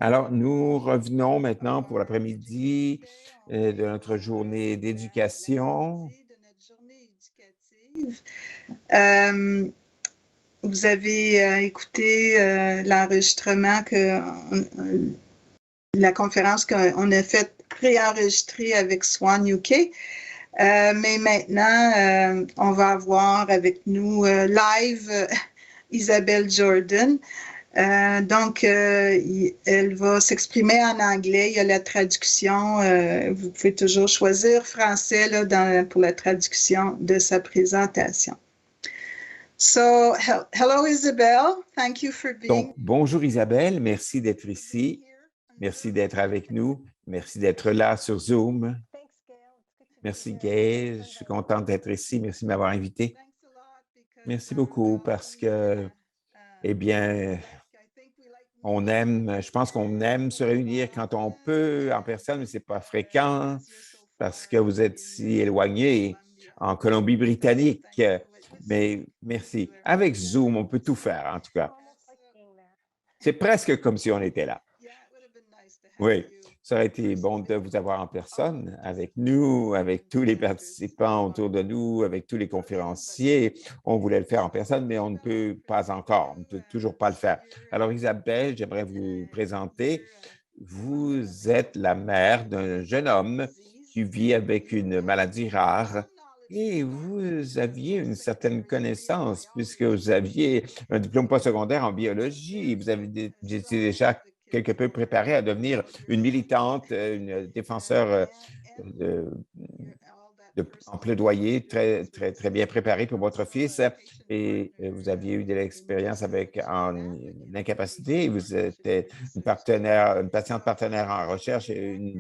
Alors, nous revenons maintenant pour l'après-midi de notre journée d'éducation. Euh, Vous avez écouté l'enregistrement la conférence qu'on a faite préenregistrée avec Swan UK. Mais maintenant, on va avoir avec nous live Isabelle Jordan. Elle va s'exprimer en anglais. Il y a la traduction. Vous pouvez toujours choisir français là, pour la traduction de sa présentation. So, hello Isabelle. Thank you for being. Donc, bonjour Isabelle, merci d'être ici. Merci d'être avec nous. Merci d'être là sur Zoom. Merci Gail, je suis contente d'être ici. Merci de m'avoir invité. Merci beaucoup parce que, eh bien, je pense qu'on aime se réunir quand on peut en personne, mais ce n'est pas fréquent parce que vous êtes si éloigné en Colombie-Britannique. Mais merci. Avec Zoom, on peut tout faire, en tout cas. C'est presque comme si on était là. Oui, ça aurait été bon de vous avoir en personne avec nous, avec tous les participants autour de nous, avec tous les conférenciers. On voulait le faire en personne, mais on ne peut pas encore. On ne peut toujours pas le faire. Alors, Isabelle, j'aimerais vous présenter. Vous êtes la mère d'un jeune homme qui vit avec une maladie rare. Et vous aviez une certaine connaissance puisque vous aviez un diplôme postsecondaire en biologie. Vous avez déjà quelque peu préparée à devenir une militante, une défenseur en plaidoyer, très, très, très bien préparée pour votre fils. Et vous aviez eu de l'expérience en incapacité. Vous étiez une patiente partenaire en recherche et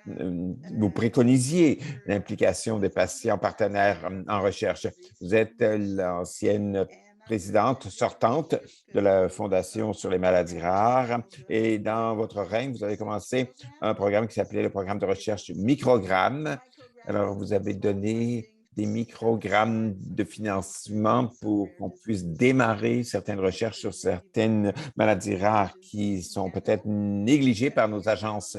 vous préconisiez l'implication des patients partenaires en recherche. Vous êtes l'ancienne présidente sortante de la Fondation sur les maladies rares. Et dans votre règne, vous avez commencé un programme qui s'appelait le programme de recherche Microgramme. Alors, vous avez donné des microgrammes de financement pour qu'on puisse démarrer certaines recherches sur certaines maladies rares qui sont peut-être négligées par nos agences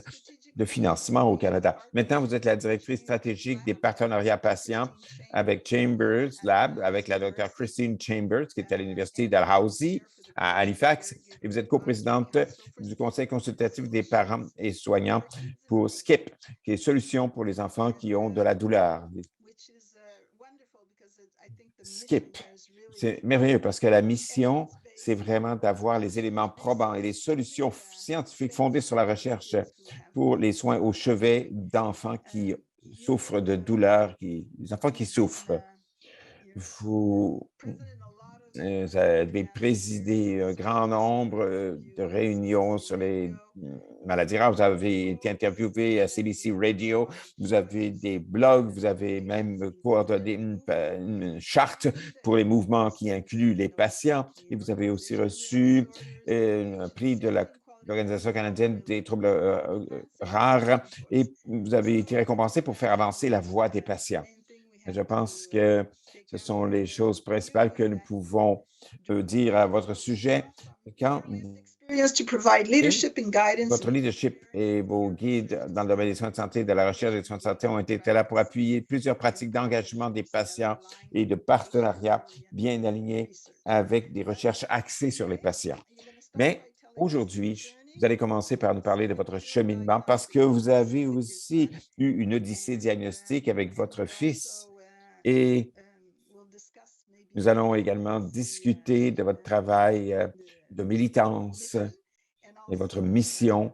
de financement au Canada. Maintenant, vous êtes la directrice stratégique des partenariats patients avec Chambers Lab, avec la docteure Christine Chambers, qui est à l'Université Dalhousie à Halifax, et vous êtes coprésidente du Conseil consultatif des parents et soignants pour SKIP, qui est Solutions pour les enfants qui ont de la douleur. SKIP, c'est merveilleux parce que la mission, c'est vraiment d'avoir les éléments probants et les solutions scientifiques fondées sur la recherche pour les soins au chevet d'enfants qui souffrent de douleurs, les enfants qui souffrent. Vous avez présidé un grand nombre de réunions sur les maladies rares. Vous avez été interviewé à CBC Radio. Vous avez des blogs. Vous avez même coordonné une charte pour les mouvements qui incluent les patients. Et vous avez aussi reçu un prix de l'Organisation canadienne des troubles rares. Et vous avez été récompensé pour faire avancer la voix des patients. Je pense que ce sont les choses principales que nous pouvons dire à votre sujet. Quand votre leadership et vos guides dans le domaine des soins de santé, de la recherche et des soins de santé ont été là pour appuyer plusieurs pratiques d'engagement des patients et de partenariat bien alignées avec des recherches axées sur les patients. Mais aujourd'hui, vous allez commencer par nous parler de votre cheminement parce que vous avez aussi eu une odyssée diagnostique avec votre fils. Et nous allons également discuter de votre travail de militance et votre mission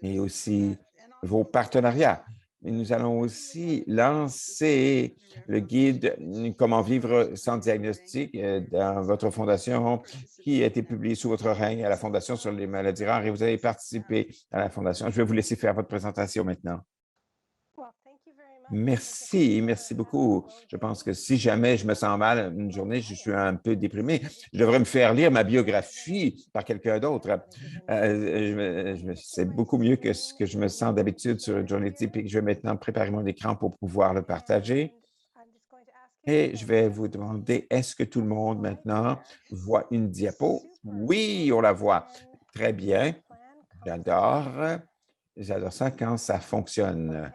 et aussi vos partenariats. Et nous allons aussi lancer le guide Comment vivre sans diagnostic dans votre fondation qui a été publié sous votre règne à la Fondation sur les maladies rares et vous avez participé à la Fondation. Je vais vous laisser faire votre présentation maintenant. Merci, merci beaucoup. Je pense que si jamais je me sens mal une journée, je suis un peu déprimé, je devrais me faire lire ma biographie par quelqu'un d'autre. C'est beaucoup mieux que ce que je me sens d'habitude sur une journée typique. Je vais maintenant préparer mon écran pour pouvoir le partager. Et je vais vous demander, est-ce que tout le monde maintenant voit une diapo? Oui, on la voit. Très bien. J'adore. J'adore ça quand ça fonctionne.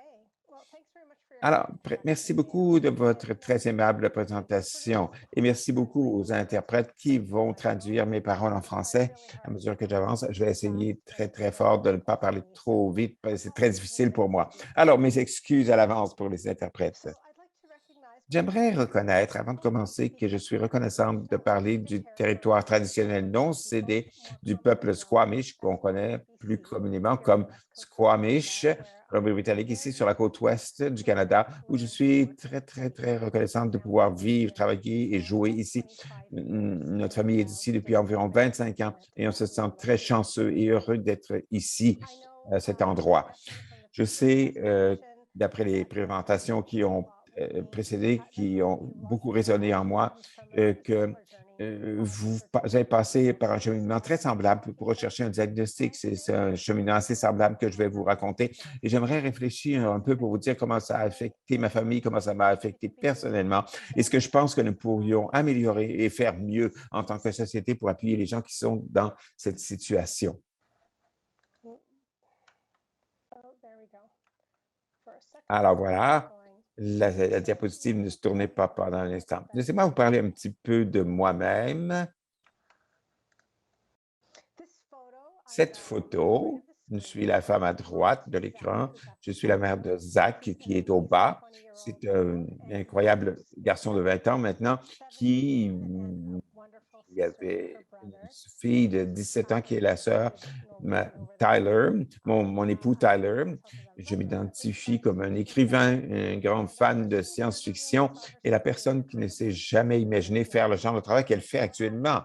Alors, merci beaucoup de votre très aimable présentation et merci beaucoup aux interprètes qui vont traduire mes paroles en français à mesure que j'avance. Je vais essayer très, très fort de ne pas parler trop vite parce que c'est très difficile pour moi. Alors, mes excuses à l'avance pour les interprètes. J'aimerais reconnaître, avant de commencer, que je suis reconnaissante de parler du territoire traditionnel non cédé du peuple Squamish, qu'on connaît plus communément comme Squamish, Colombie-Britannique, ici sur la côte ouest du Canada, où je suis très, très, très reconnaissante de pouvoir vivre, travailler et jouer ici. Notre famille est ici depuis environ 25 ans et on se sent très chanceux et heureux d'être ici, à cet endroit. Je sais, d'après les présentations qui ont précédé, qui ont beaucoup résonné en moi, que vous avez passé par un cheminement très semblable pour rechercher un diagnostic. C'est un cheminement assez semblable que je vais vous raconter. Et j'aimerais réfléchir un peu pour vous dire comment ça a affecté ma famille, comment ça m'a affecté personnellement et ce que je pense que nous pourrions améliorer et faire mieux en tant que société pour appuyer les gens qui sont dans cette situation. Alors voilà, la diapositive ne se tournait pas pendant un instant. Laissez-moi vous parler un petit peu de moi-même. Cette photo, je suis la femme à droite de l'écran. Je suis la mère de Zach qui est au bas. C'est un incroyable garçon de 20 ans maintenant qui il y avait une fille de 17 ans qui est la sœur, Tyler, mon époux Tyler. Je m'identifie comme un écrivain, un grand fan de science-fiction et la personne qui ne s'est jamais imaginé faire le genre de travail qu'elle fait actuellement.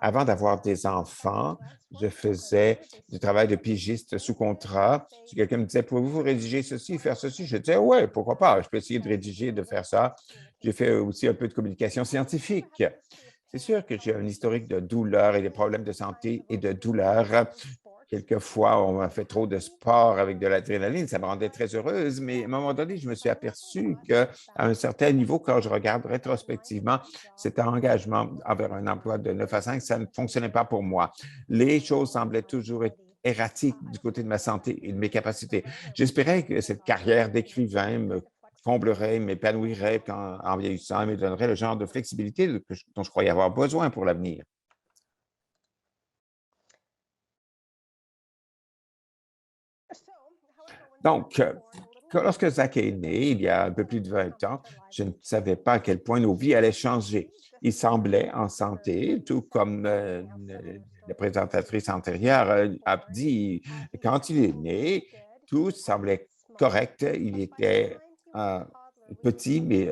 Avant d'avoir des enfants, je faisais du travail de pigiste sous contrat. Si quelqu'un me disait, pouvez-vous rédiger ceci, faire ceci? Je disais, oui, pourquoi pas, je peux essayer de rédiger, de faire ça. J'ai fait aussi un peu de communication scientifique. C'est sûr que j'ai un historique de douleur et des problèmes de santé et de douleur. Quelquefois, on m'a fait trop de sport avec de l'adrénaline, ça me rendait très heureuse, mais à un moment donné, je me suis aperçu qu'à un certain niveau, quand je regarde rétrospectivement, cet engagement envers un emploi de 9 à 5, ça ne fonctionnait pas pour moi. Les choses semblaient toujours être erratiques du côté de ma santé et de mes capacités. J'espérais que cette carrière d'écrivain me comblerait, m'épanouirait en vieillissant, me donnerait le genre de flexibilité dont je croyais avoir besoin pour l'avenir. Donc, lorsque Zach est né, il y a un peu plus de 20 ans, je ne savais pas à quel point nos vies allaient changer. Il semblait en santé, tout comme la présentatrice antérieure a dit, quand il est né, tout semblait correct. Il était petit, mais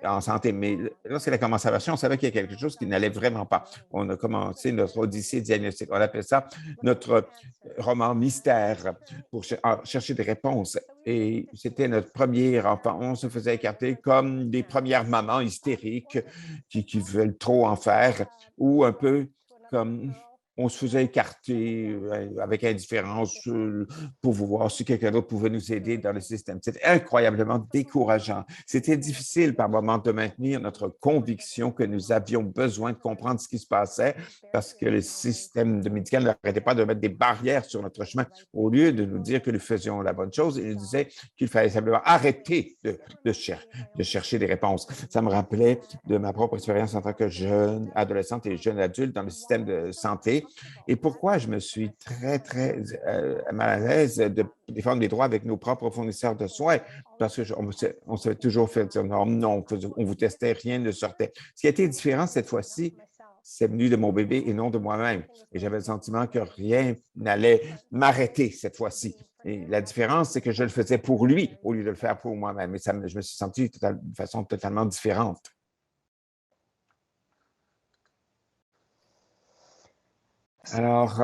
en santé. Mais lorsqu'il a commencé à marcher, on savait qu'il y a quelque chose qui n'allait vraiment pas. On a commencé notre odyssée diagnostique. On appelle ça notre roman mystère pour chercher des réponses. Et c'était notre premier enfant. On se faisait écarter comme des premières mamans hystériques qui veulent trop en faire ou un peu comme on se faisait écarter avec indifférence pour voir si quelqu'un d'autre pouvait nous aider dans le système. C'était incroyablement décourageant. C'était difficile par moments de maintenir notre conviction que nous avions besoin de comprendre ce qui se passait parce que le système médical n'arrêtait pas de mettre des barrières sur notre chemin. Au lieu de nous dire que nous faisions la bonne chose, il disait qu'il fallait simplement arrêter de chercher des réponses. Ça me rappelait de ma propre expérience en tant que jeune adolescente et jeune adulte dans le système de santé et pourquoi je me suis très, très mal à l'aise de défendre les droits avec nos propres fournisseurs de soins, parce qu'on s'est toujours fait dire non, non, on vous testait, rien ne sortait. Ce qui a été différent cette fois-ci, c'est venu de mon bébé et non de moi-même. Et j'avais le sentiment que rien n'allait m'arrêter cette fois-ci. Et la différence, c'est que je le faisais pour lui au lieu de le faire pour moi-même. Et je me suis senti de façon totalement différente. Alors,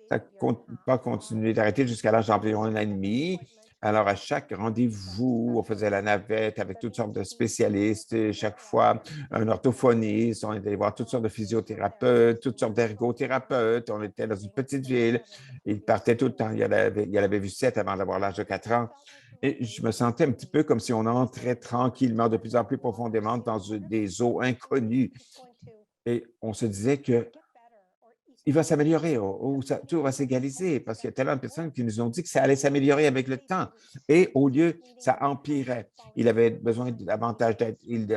ça n'a pas continué d'arrêter jusqu'à l'âge d'environ 1 an et demi. Alors, à chaque rendez-vous, on faisait la navette avec toutes sortes de spécialistes. Chaque fois, un orthophoniste, on était allé voir toutes sortes de physiothérapeutes, toutes sortes d'ergothérapeutes. On était dans une petite ville. Il partait tout le temps. Il en avait vu 7 avant d'avoir l'âge de 4 ans. Et je me sentais un petit peu comme si on entrait tranquillement, de plus en plus profondément dans des eaux inconnues. Et on se disait que il va s'améliorer ou tout va s'égaliser parce qu'il y a tellement de personnes qui nous ont dit que ça allait s'améliorer avec le temps. Et au lieu, ça empirait. Il avait besoin davantage d'aide. Il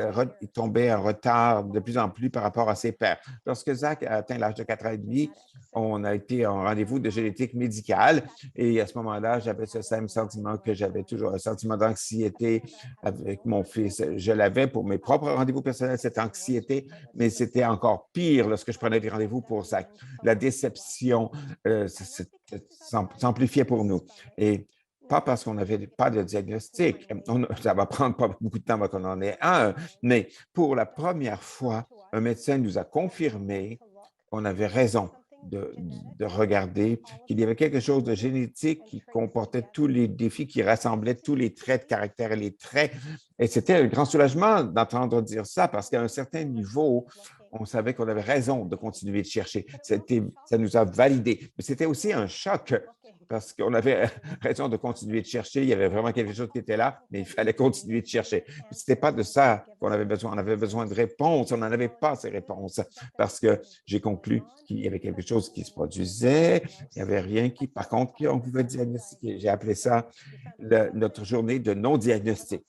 tombait en retard de plus en plus par rapport à ses pairs. Lorsque Zach a atteint l'âge de 4 ans et demi, on a été en rendez-vous de génétique médicale et à ce moment-là, j'avais ce même sentiment que j'avais toujours un sentiment d'anxiété avec mon fils. Je l'avais pour mes propres rendez-vous personnels, cette anxiété, mais c'était encore pire lorsque je prenais des rendez-vous pour Zach. La déception s'amplifiait pour nous. Et pas parce qu'on n'avait pas de diagnostic. Ça va prendre pas beaucoup de temps avant qu'on en ait un, mais pour la première fois, un médecin nous a confirmé qu'on avait raison de regarder qu'il y avait quelque chose de génétique qui comportait tous les défis, qui rassemblait tous les traits de caractère et les traits. Et c'était un grand soulagement d'entendre dire ça parce qu'à un certain niveau, on savait qu'on avait raison de continuer de chercher. Ça nous a validé. Mais c'était aussi un choc parce qu'on avait raison de continuer de chercher. Il y avait vraiment quelque chose qui était là, mais il fallait continuer de chercher. Ce n'était pas de ça qu'on avait besoin. On avait besoin de réponses. On n'en avait pas ces réponses parce que j'ai conclu qu'il y avait quelque chose qui se produisait. Il n'y avait rien qui, par contre, qu'on pouvait diagnostiquer. J'ai appelé ça notre journée de non-diagnostic.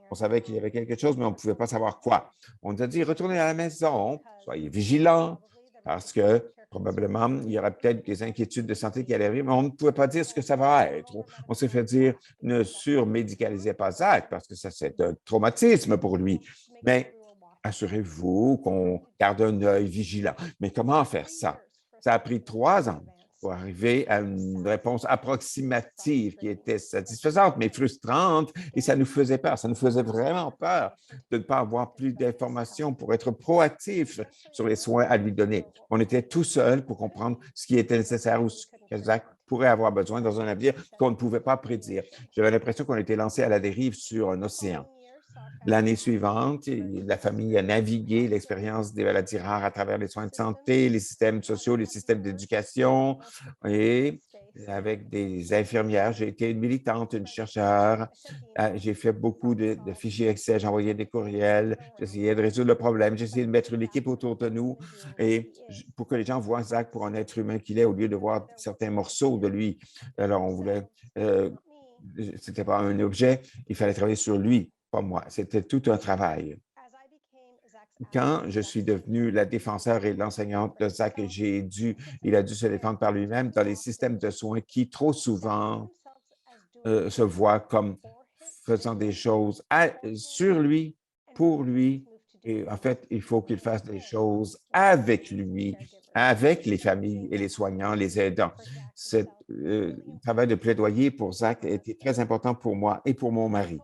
On savait qu'il y avait quelque chose, mais on ne pouvait pas savoir quoi. On nous a dit, retournez à la maison, soyez vigilants, parce que probablement, il y aura peut-être des inquiétudes de santé qui allaient arriver, mais on ne pouvait pas dire ce que ça va être. On s'est fait dire, ne surmédicalisez pas Zach, parce que ça, c'est un traumatisme pour lui. Mais assurez-vous qu'on garde un œil vigilant. Mais comment faire ça? Ça a pris 3 ans pour arriver à une réponse approximative qui était satisfaisante, mais frustrante, et ça nous faisait peur. Ça nous faisait vraiment peur de ne pas avoir plus d'informations pour être proactifs sur les soins à lui donner. On était tout seul pour comprendre ce qui était nécessaire ou ce que Zach pourrait avoir besoin dans un avenir qu'on ne pouvait pas prédire. J'avais l'impression qu'on était lancé à la dérive sur un océan. L'année suivante, la famille a navigué l'expérience des maladies rares à travers les soins de santé, les systèmes sociaux, les systèmes d'éducation et avec des infirmières. J'ai été une militante, une chercheure. J'ai fait beaucoup de fichiers Excel, j'envoyais des courriels, j'essayais de résoudre le problème, j'essayais de mettre une équipe autour de nous et pour que les gens voient Zach pour un être humain qu'il est au lieu de voir certains morceaux de lui. Alors, on voulait, c'était pas un objet, il fallait travailler sur lui. Pas moi. C'était tout un travail. Quand je suis devenue la défenseur et l'enseignante de Zach, il a dû se défendre par lui-même dans les systèmes de soins qui trop souvent se voient comme faisant des choses sur lui, pour lui. Et en fait, il faut qu'il fasse des choses avec lui, avec les familles et les soignants, les aidants. Ce travail de plaidoyer pour Zach était très important pour moi et pour mon mari.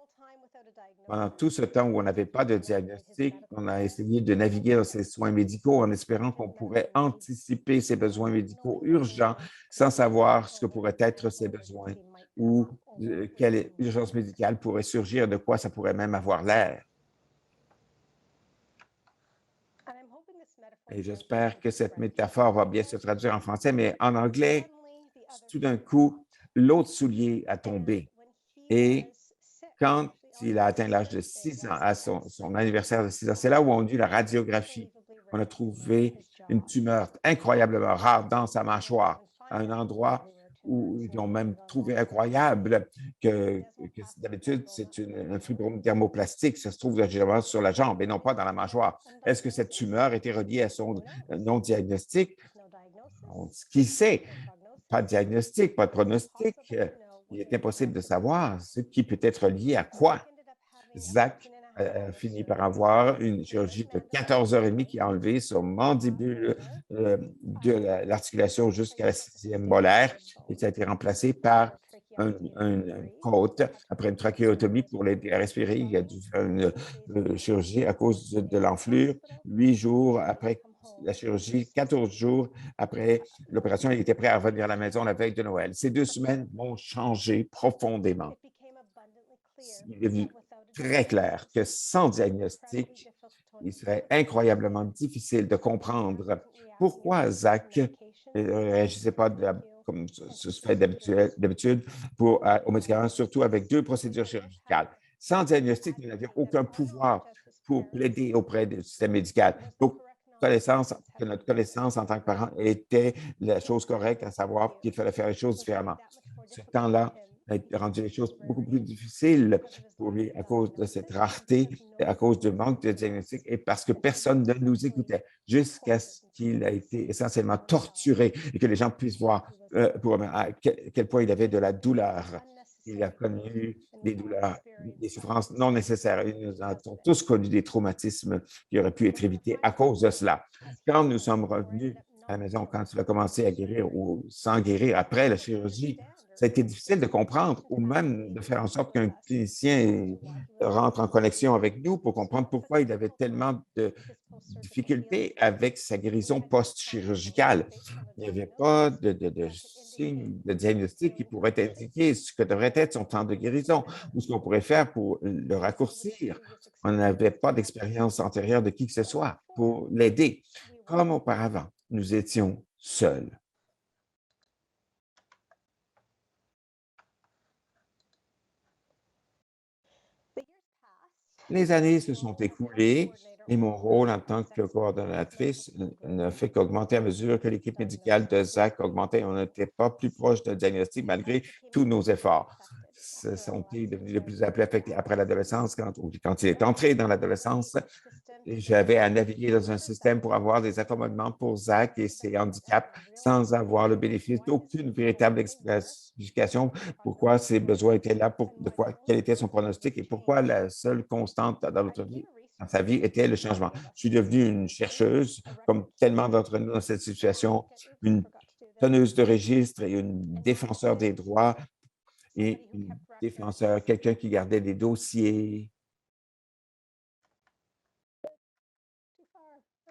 Pendant tout ce temps où on n'avait pas de diagnostic, on a essayé de naviguer dans ces soins médicaux en espérant qu'on pourrait anticiper ces besoins médicaux urgents sans savoir ce que pourraient être ces besoins ou quelle urgence médicale pourrait surgir, de quoi ça pourrait même avoir l'air. Et j'espère que cette métaphore va bien se traduire en français, mais en anglais, tout d'un coup, l'autre soulier a tombé. Et quand il a atteint l'âge de 6 ans, à son anniversaire de 6 ans, c'est là où on a eu la radiographie. On a trouvé une tumeur incroyablement rare dans sa mâchoire, à un endroit où ils ont même trouvé incroyable que d'habitude, c'est un fibrome dermoplastique, ça se trouve généralement sur la jambe et non pas dans la mâchoire. Est-ce que cette tumeur était reliée à son non-diagnostic? Qui sait? Pas de diagnostic, pas de pronostic. Il est impossible de savoir ce qui peut être lié à quoi. Zach a fini par avoir une chirurgie de 14h30 qui a enlevé son mandibule de l'articulation jusqu'à la 6e molaire et ça a été remplacé par une côte après une trachéotomie pour l'aider à respirer. Il a dû faire une chirurgie à cause de l'enflure. 8 jours après la chirurgie, 14 jours après l'opération, il était prêt à revenir à la maison la veille de Noël. Ces 2 semaines m'ont changé profondément. Il est devenu très clair que sans diagnostic, il serait incroyablement difficile de comprendre pourquoi Zach ne réagissait pas comme ce se fait d'habitude aux médicaments, surtout avec 2 procédures chirurgicales. Sans diagnostic, nous n'avions aucun pouvoir pour plaider auprès du système médical. Donc, que notre connaissance en tant que parents était la chose correcte, à savoir qu'il fallait faire les choses différemment. Ce temps-là a rendu les choses beaucoup plus difficiles pour lui à cause de cette rareté, à cause du manque de diagnostic et parce que personne ne nous écoutait jusqu'à ce qu'il a été essentiellement torturé et que les gens puissent voir à quel point il avait de la douleur. Il a connu des douleurs, des souffrances non nécessaires. Et nous avons tous connu des traumatismes qui auraient pu être évités à cause de cela. Quand nous sommes revenus à la maison, quand il a commencé à guérir ou sans guérir après la chirurgie, ça a été difficile de comprendre ou même de faire en sorte qu'un clinicien rentre en connexion avec nous pour comprendre pourquoi il avait tellement de difficultés avec sa guérison post-chirurgicale. Il n'y avait pas de signe de diagnostic qui pourrait indiquer ce que devrait être son temps de guérison ou ce qu'on pourrait faire pour le raccourcir. On n'avait pas d'expérience antérieure de qui que ce soit pour l'aider. Comme auparavant, nous étions seuls. Les années se sont écoulées et mon rôle en tant que coordonnatrice ne fait qu'augmenter à mesure que l'équipe médicale de Zach augmentait. On n'était pas plus proche d'un diagnostic malgré tous nos efforts. Ce sont devenus de plus en plus affectés après l'adolescence, quand il est entré dans l'adolescence. J'avais à naviguer dans un système pour avoir des accommodements pour Zach et ses handicaps sans avoir le bénéfice d'aucune véritable explication pourquoi ses besoins étaient là, quel était son pronostic et pourquoi la seule constante dans notre vie, dans sa vie, était le changement. Je suis devenue une chercheuse, comme tellement d'entre nous dans cette situation, une teneuse de registre et une défenseur des droits et une défenseur, quelqu'un qui gardait des dossiers,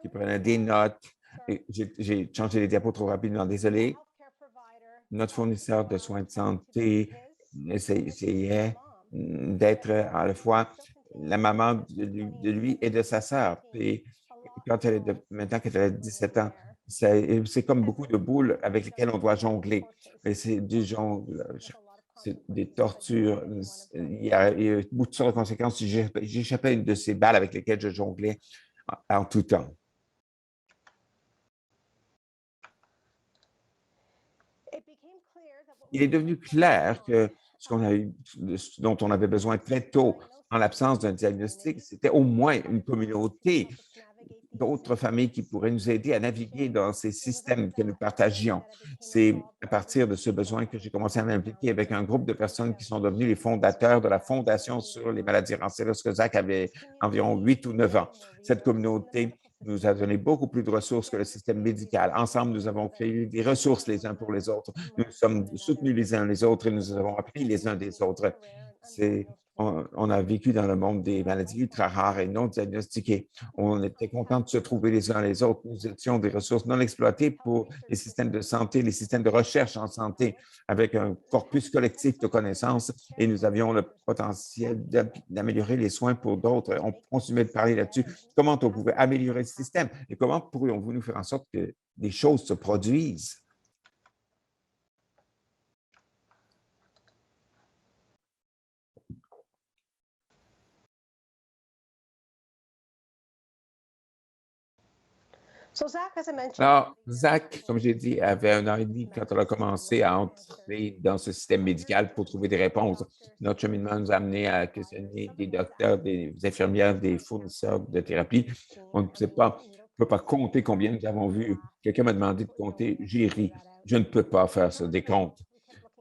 qui prenait des notes. J'ai changé les diapos trop rapidement, désolé. Notre fournisseur de soins de santé essayait d'être à la fois la maman de lui et de sa sœur. Et maintenant qu'elle a 17 ans, c'est comme beaucoup de boules avec lesquelles on doit jongler. C'est du jonglage, c'est des tortures. Il y a beaucoup de conséquences. J'échappais à une de ces balles avec lesquelles je jonglais en tout temps. Il est devenu clair que ce dont on avait besoin très tôt en l'absence d'un diagnostic, c'était au moins une communauté d'autres familles qui pourraient nous aider à naviguer dans ces systèmes que nous partagions. C'est à partir de ce besoin que j'ai commencé à m'impliquer avec un groupe de personnes qui sont devenus les fondateurs de la Fondation sur les maladies rancées lorsque Zach avait environ 8 ou 9 ans. Cette communauté nous a donné beaucoup plus de ressources que le système médical. Ensemble, nous avons créé des ressources les uns pour les autres. Nous nous sommes soutenus les uns les autres et nous avons appris les uns des autres. On a vécu dans le monde des maladies ultra rares et non diagnostiquées. On était contents de se trouver les uns les autres. Nous étions des ressources non exploitées pour les systèmes de santé, les systèmes de recherche en santé, avec un corpus collectif de connaissances et nous avions le potentiel d'améliorer les soins pour d'autres. On continuait de parler là-dessus. Comment on pouvait améliorer le système et comment pourrions-vous nous faire en sorte que des choses se produisent? Alors, Zach, comme j'ai dit, avait 1 an et demi quand on a commencé à entrer dans ce système médical pour trouver des réponses. Notre cheminement nous a amené à questionner des docteurs, des infirmières, des fournisseurs de thérapie. On ne peut pas compter combien nous avons vu. Quelqu'un m'a demandé de compter, j'ai ri. Je ne peux pas faire ce décompte.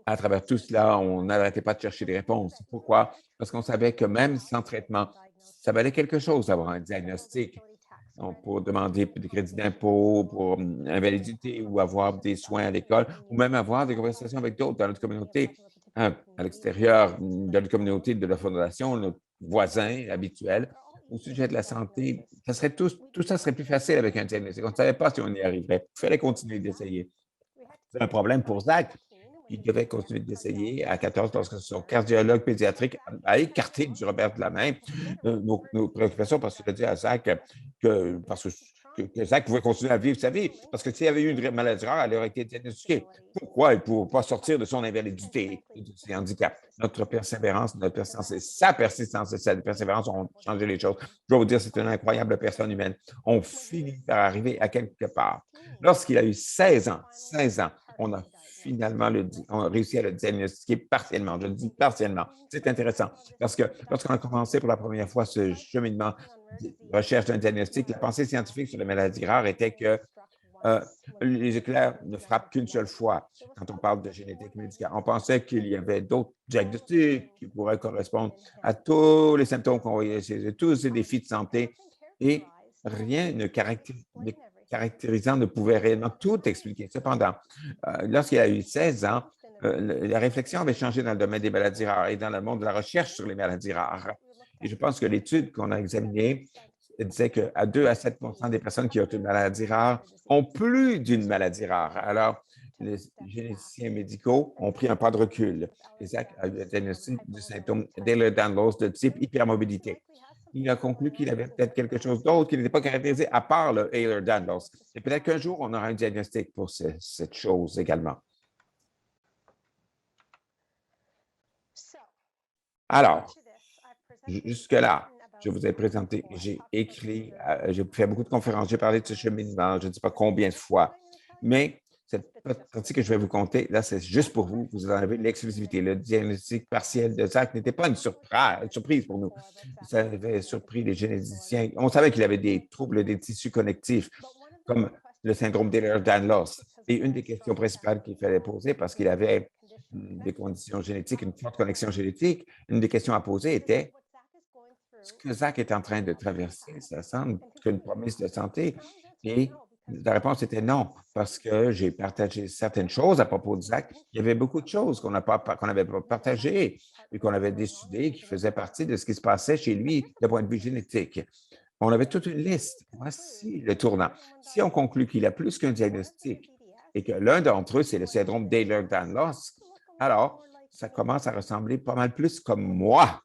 À travers tout cela, on n'arrêtait pas de chercher des réponses. Pourquoi? Parce qu'on savait que même sans traitement, ça valait quelque chose d'avoir un diagnostic. Donc, pour demander des crédits d'impôt, pour invalidité ou avoir des soins à l'école, ou même avoir des conversations avec d'autres dans notre communauté, à l'extérieur de notre communauté de la Fondation, nos voisins habituels, au sujet de la santé. Tout ça serait plus facile avec un diagnostic. On ne savait pas si on y arriverait. Il fallait continuer d'essayer. C'est un problème pour Zach. Il devait continuer d'essayer à 14 lorsque son cardiologue pédiatrique a écarté du revers de la main nos préoccupations parce qu'il a dit à Zach parce que que Zach pouvait continuer à vivre sa vie. Parce que s'il y avait eu une maladie rare, elle aurait été diagnostiquée. Pourquoi il ne pouvait pas sortir de son invalidité et de ses handicaps? Notre persévérance et sa persistance et sa persévérance ont changé les choses. Je vais vous dire, c'est une incroyable personne humaine. On finit par arriver à quelque part. Lorsqu'il a eu 16 ans, on a finalement on a réussi à le diagnostiquer partiellement. Je le dis partiellement. C'est intéressant parce que lorsqu'on a commencé pour la première fois ce cheminement de recherche d'un diagnostic, la pensée scientifique sur les maladies rares était que les éclairs ne frappent qu'une seule fois quand on parle de génétique médicale. On pensait qu'il y avait d'autres diagnostics qui pourraient correspondre à tous les symptômes qu'on voyait chez eux, tous ces défis de santé, et rien ne caractérisant ne pouvait réellement tout expliquer. Cependant, lorsqu'il a eu 16 ans, la réflexion avait changé dans le domaine des maladies rares et dans le monde de la recherche sur les maladies rares. Et je pense que l'étude qu'on a examinée disait qu'à 2 à 7 des personnes qui ont une maladie rare ont plus d'une maladie rare. Alors, les généticiens médicaux ont pris un pas de recul. Isaac a eu le diagnostic du symptôme d'Ehlers-Danlos de type hypermobilité. Il a conclu qu'il avait peut-être quelque chose d'autre qui n'était pas caractérisé à part le Ehlers-Danlos. Et peut-être qu'un jour, on aura un diagnostic pour cette chose également. Alors, jusque-là, je vous ai présenté, j'ai écrit, j'ai fait beaucoup de conférences, j'ai parlé de ce cheminement, je ne sais pas combien de fois, mais cette partie que je vais vous conter, là, c'est juste pour vous. Vous en avez l'exclusivité. Le diagnostic partiel de Zach n'était pas une surprise pour nous. Ça avait surpris les généticiens. On savait qu'il avait des troubles des tissus connectifs, comme le syndrome d'Ehlers-Danlos. Et une des questions principales qu'il fallait poser, parce qu'il avait des conditions génétiques, une forte connexion génétique, une des questions à poser était ce que Zach est en train de traverser, ça semble qu'une promesse de santé. Et la réponse était non, parce que j'ai partagé certaines choses à propos de Zach. Il y avait beaucoup de choses qu'on n'avait pas partagées et qu'on avait décidé qui faisaient partie de ce qui se passait chez lui d'un point de vue génétique. On avait toute une liste. Voici le tournant. Si on conclut qu'il a plus qu'un diagnostic et que l'un d'entre eux, c'est le syndrome d'Ehlers-Danlos, alors ça commence à ressembler pas mal plus comme moi.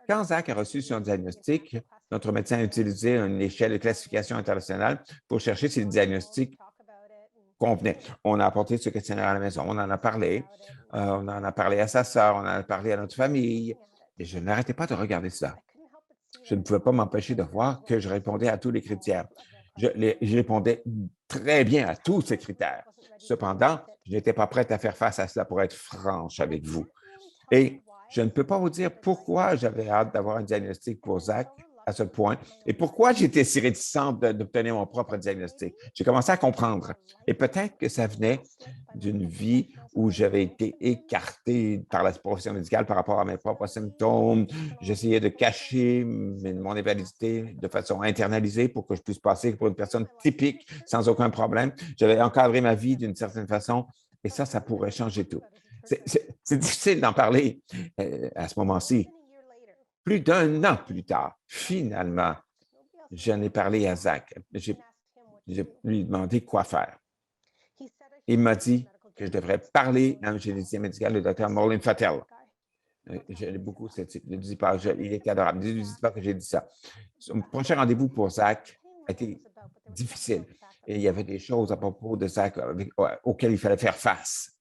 Quand Zach a reçu son diagnostic, notre médecin a utilisé une échelle de classification internationale pour chercher si le diagnostic convenait. On a apporté ce questionnaire à la maison, on en a parlé à sa sœur, on en a parlé à notre famille, et je n'arrêtais pas de regarder ça. Je ne pouvais pas m'empêcher de voir que je répondais à tous les critères. Je répondais très bien à tous ces critères. Cependant, je n'étais pas prête à faire face à cela pour être franche avec vous. Et je ne peux pas vous dire pourquoi j'avais hâte d'avoir un diagnostic pour Zach à ce point et pourquoi j'étais si réticente d'obtenir mon propre diagnostic. J'ai commencé à comprendre. Et peut-être que ça venait d'une vie où j'avais été écarté par la profession médicale par rapport à mes propres symptômes. J'essayais de cacher mon invalidité de façon internalisée pour que je puisse passer pour une personne typique sans aucun problème. J'avais encadré ma vie d'une certaine façon et ça pourrait changer tout. C'est difficile d'en parler à ce moment-ci. Plus d'un an plus tard, finalement, j'en ai parlé à Zach. J'ai lui demandé quoi faire. Il m'a dit que je devrais parler à un généticien médical, le docteur Maureen Fatel. J'aime beaucoup ce type. Ne dis pas, il était adorable. Ne dis pas que j'ai dit ça. Son prochain rendez-vous pour Zach a été difficile. Et il y avait des choses à propos de Zach auxquelles il fallait faire face.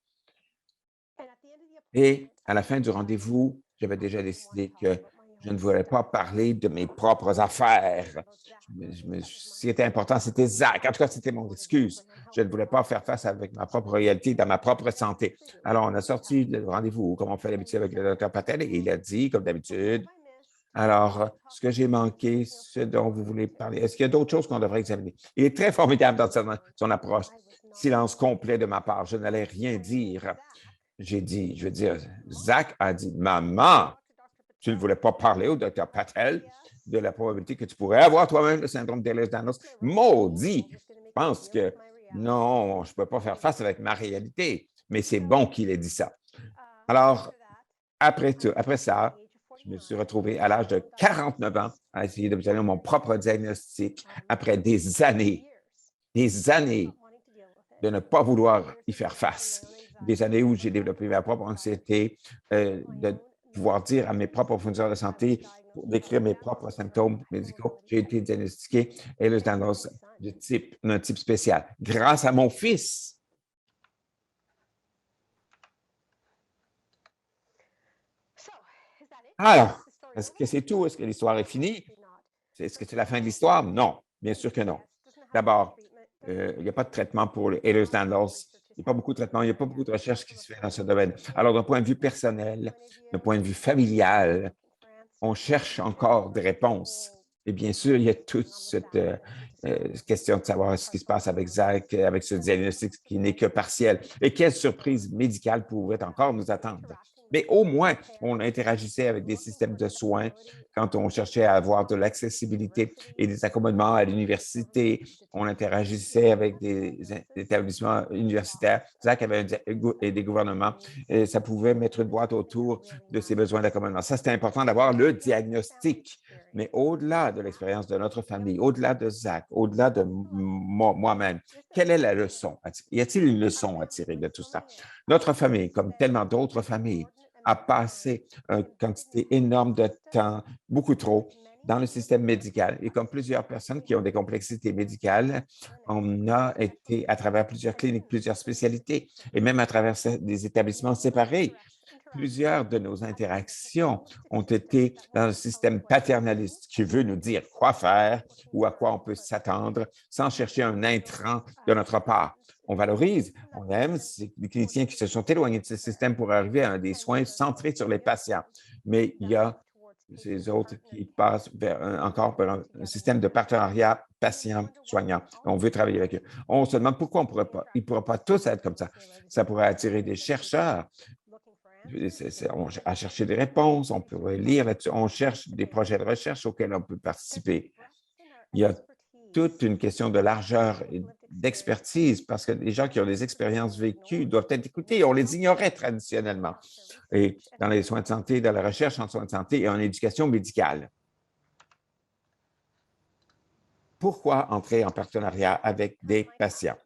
Et à la fin du rendez-vous, j'avais déjà décidé que je ne voulais pas parler de mes propres affaires. Ce qui était important, c'était Zach. En tout cas, c'était mon excuse. Je ne voulais pas faire face avec ma propre réalité dans ma propre santé. Alors, on a sorti le rendez-vous, comme on fait d'habitude avec le docteur Patel, et il a dit, comme d'habitude, alors, ce que j'ai manqué, ce dont vous voulez parler, est-ce qu'il y a d'autres choses qu'on devrait examiner? Il est très formidable dans son approche. Silence complet de ma part. Je n'allais rien dire. J'ai dit, je veux dire, Zach a dit, maman, tu ne voulais pas parler au docteur Patel de la probabilité que tu pourrais avoir toi-même le syndrome d'Ehlers-Danlos. Maudit, je pense que non, je ne peux pas faire face avec ma réalité, mais c'est bon qu'il ait dit ça. Alors, après ça, je me suis retrouvé à l'âge de 49 ans à essayer d'obtenir mon propre diagnostic après des années de ne pas vouloir y faire face. Des années où j'ai développé ma propre anxiété, de pouvoir dire à mes propres fournisseurs de santé, pour décrire mes propres symptômes médicaux, j'ai été diagnostiqué Ehlers-Danlos d'un type spécial, grâce à mon fils. Alors, est-ce que c'est tout? Est-ce que l'histoire est finie? Est-ce que c'est la fin de l'histoire? Non, bien sûr que non. D'abord, il n'y a pas de traitement pour le Ehlers-Danlos. Il n'y a pas beaucoup de traitements, il n'y a pas beaucoup de recherche qui se fait dans ce domaine. Alors, d'un point de vue personnel, d'un point de vue familial, on cherche encore des réponses. Et bien sûr, il y a toute cette question de savoir ce qui se passe avec Zach, avec ce diagnostic qui n'est que partiel. Et quelle surprise médicale pourrait encore nous attendre? Mais au moins, on interagissait avec des systèmes de soins quand on cherchait à avoir de l'accessibilité et des accommodements à l'université. On interagissait avec des établissements universitaires. Zach avait des gouvernements et ça pouvait mettre une boîte autour de ses besoins d'accommodement. Ça, c'était important d'avoir le diagnostic. Mais au-delà de l'expérience de notre famille, au-delà de Zach, au-delà de moi-même, quelle est la leçon? Y a-t-il une leçon à tirer de tout ça? Notre famille, comme tellement d'autres familles, a passé une quantité énorme de temps, beaucoup trop, dans le système médical. Et comme plusieurs personnes qui ont des complexités médicales, on a été à travers plusieurs cliniques, plusieurs spécialités, et même à travers des établissements séparés. Plusieurs de nos interactions ont été dans un système paternaliste qui veut nous dire quoi faire ou à quoi on peut s'attendre sans chercher un intrant de notre part. On valorise, on aime les cliniciens qui se sont éloignés de ce système pour arriver à des soins centrés sur les patients. Mais il y a ces autres qui passent encore vers un système de partenariat patient-soignant. On veut travailler avec eux. On se demande pourquoi on ne pourrait pas. Ils ne pourraient pas tous être comme ça. Ça pourrait attirer des chercheurs à chercher des réponses, on pourrait lire là-dessus, on cherche des projets de recherche auxquels on peut participer. Il y a toute une question de largeur et d'expertise parce que les gens qui ont des expériences vécues doivent être écoutés. On les ignorait traditionnellement. Et dans les soins de santé, dans la recherche en soins de santé et en éducation médicale. Pourquoi entrer en partenariat avec des patients?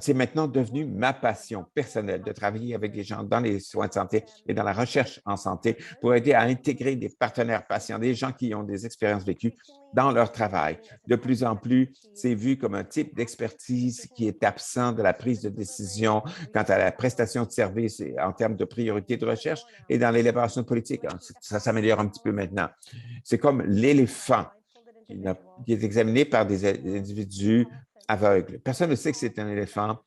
C'est maintenant devenu ma passion personnelle de travailler avec des gens dans les soins de santé et dans la recherche en santé pour aider à intégrer des partenaires patients, des gens qui ont des expériences vécues dans leur travail. De plus en plus, c'est vu comme un type d'expertise qui est absent de la prise de décision quant à la prestation de services en termes de priorité de recherche et dans l'élaboration de politique. Ça s'améliore un petit peu maintenant. C'est comme l'éléphant qui est examiné par des individus aveugles. Personne ne sait que c'est un éléphant,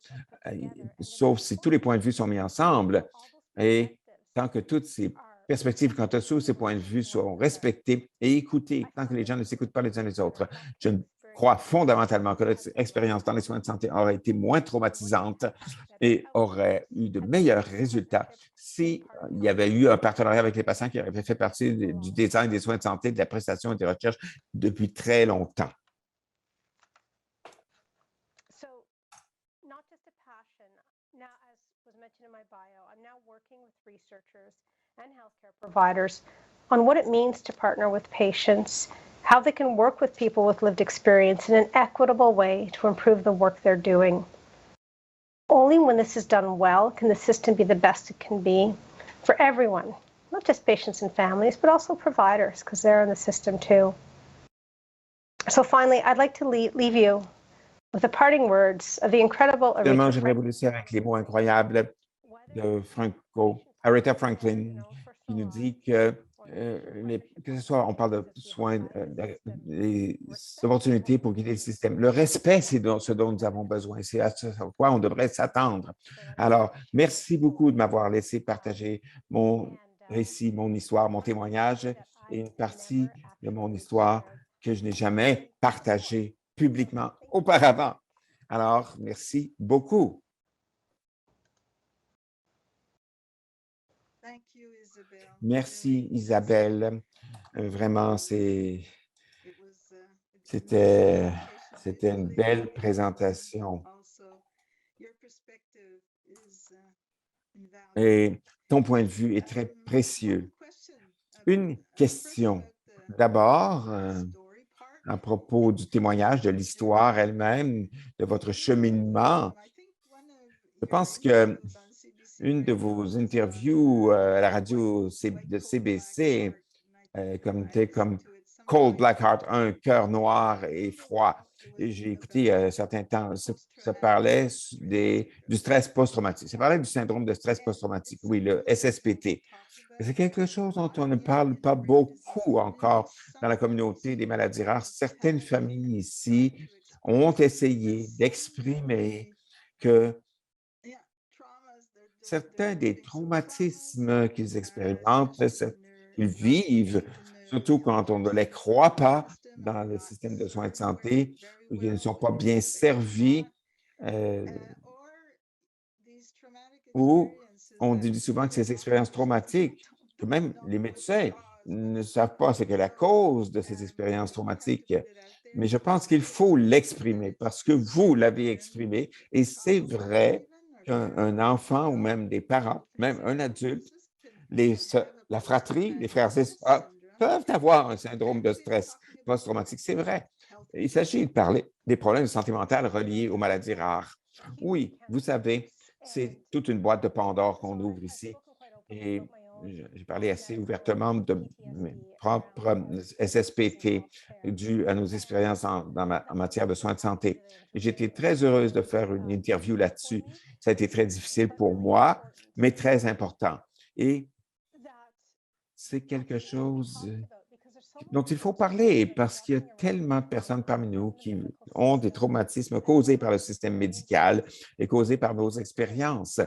sauf si tous les points de vue sont mis ensemble. Et tant que toutes ces perspectives quant à tous ces points de vue sont respectés et écoutés, tant que les gens ne s'écoutent pas les uns les autres, je crois fondamentalement que notre expérience dans les soins de santé aurait été moins traumatisante et aurait eu de meilleurs résultats s'il y avait eu un partenariat avec les patients qui auraient fait partie du design des soins de santé, de la prestation et des recherches depuis très longtemps. Providers on what it means to partner with patients, how they can work with people with lived experience in an equitable way to improve the work they're doing. Only when this is done well can the system be the best it can be for everyone, not just patients and families, but also providers, because they're in the system too. So finally, I'd like to leave you with the parting words of the incredible Finalement, j'aimerais vous laisser avec les mots incroyables de Aretha Franklin, qui nous dit que ce soit, on parle de soins, des opportunités pour guider le système. Le respect, c'est ce dont nous avons besoin. C'est à quoi on devrait s'attendre. Alors, merci beaucoup de m'avoir laissé partager mon récit, mon histoire, mon témoignage et une partie de mon histoire que je n'ai jamais partagée publiquement auparavant. Alors, merci beaucoup. Merci, Isabelle. Vraiment, c'était une belle présentation. Et ton point de vue est très précieux. Une question. D'abord, à propos du témoignage, de l'histoire elle-même, de votre cheminement. Je pense que une de vos interviews à la radio de CBC comme Cold Black Heart, un cœur noir et froid. J'ai écouté il y a un certain temps, ça parlait du stress post-traumatique. Ça parlait du syndrome de stress post-traumatique, oui, le SSPT. C'est quelque chose dont on ne parle pas beaucoup encore dans la communauté des maladies rares. Certaines familles ici ont essayé d'exprimer que certains des traumatismes qu'ils expérimentent, qu'ils vivent, surtout quand on ne les croit pas dans le système de soins de santé, ou qu'ils ne sont pas bien servis, euh, ou on dit souvent que ces expériences traumatiques, que même les médecins ne savent pas ce qu'est la cause de ces expériences traumatiques. Mais je pense qu'il faut l'exprimer parce que vous l'avez exprimé et c'est vrai qu'un enfant ou même des parents, même un adulte, la fratrie, les frères et sœurs peuvent avoir un syndrome de stress post-traumatique. C'est vrai. Il s'agit de parler des problèmes de santé mentale reliés aux maladies rares. Oui, vous savez, c'est toute une boîte de Pandore qu'on ouvre ici. Et j'ai parlé assez ouvertement de mes propres SSPT dues à nos expériences en matière de soins de santé. Et j'étais très heureuse de faire une interview là-dessus. Ça a été très difficile pour moi, mais très important. Et c'est quelque chose dont il faut parler parce qu'il y a tellement de personnes parmi nous qui ont des traumatismes causés par le système médical et causés par vos expériences.